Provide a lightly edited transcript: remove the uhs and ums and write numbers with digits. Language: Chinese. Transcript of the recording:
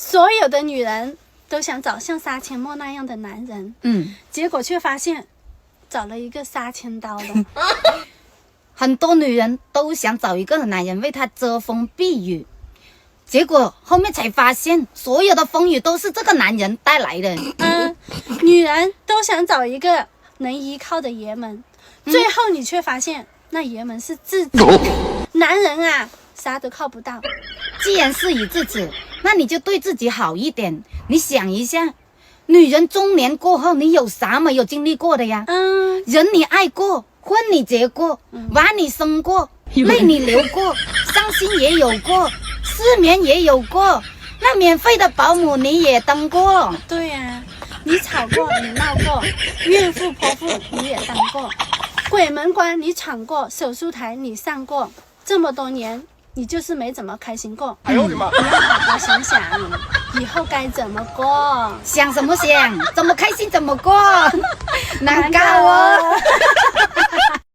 所有的女人都想找像杀阡陌那样的男人，结果却发现找了一个杀千刀的。很多女人都想找一个男人为她遮风避雨，结果后面才发现，所有的风雨都是这个男人带来的。女人都想找一个能依靠的爷们，最后你却发现那爷们是自己。男人啊，啥都靠不到。既然事已至此，那你就对自己好一点。你想一下，女人中年过后，你有啥没有经历过的呀？人你爱过，婚你结过，娃你生过，泪你流过，伤心也有过，失眠也有过，那免费的保姆你也当过。对呀，你吵过，你闹过，岳父婆父你也当过，鬼门关你闯过，手术台你上过，这么多年你就是没怎么开心过。哎呦我的妈！你要好好想想，以后该怎么过？想什么想？怎么开心怎么过？难搞哦。